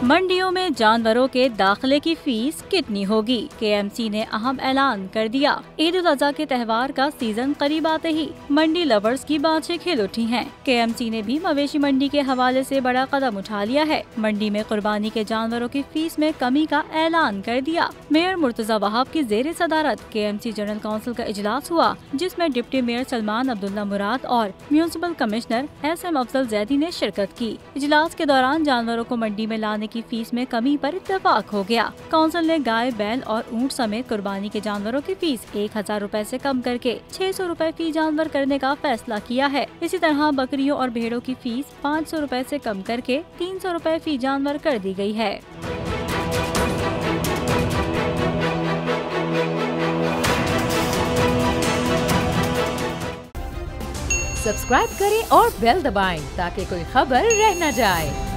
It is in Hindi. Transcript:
मंडियों में जानवरों के दाखिले की फीस कितनी होगी? केएमसी ने अहम ऐलान कर दिया। ईद उल अज़हा के त्यौहार का सीजन करीब आते ही मंडी लवर्स की बाँछें खिल उठी हैं। केएमसी ने भी मवेशी मंडी के हवाले से बड़ा कदम उठा लिया है। मंडी में कुर्बानी के जानवरों की फीस में कमी का ऐलान कर दिया। मेयर मुर्तजा वहाब की ज़ेर सदारत केएमसी जनरल काउंसिल का इजलास हुआ, जिसमें डिप्टी मेयर सलमान अब्दुल्ला मुराद और municipal commissioner SM Afzal Zaidi ने शिरकत की। इजलास के दौरान जानवरों को मंडी में लाने की फीस में कमी पर इत्तेफाक हो गया। काउंसिल ने गाय, बैल और ऊंट समेत कुर्बानी के जानवरों की फीस 1000 रुपए से कम करके 600 रुपए फी जानवर करने का फैसला किया है। इसी तरह बकरियों और भेड़ों की फीस 500 रुपए से कम करके 300 रुपए फी जानवर कर दी गई है। सब्सक्राइब करें और बेल दबाएं ताकि कोई खबर रह न जाए।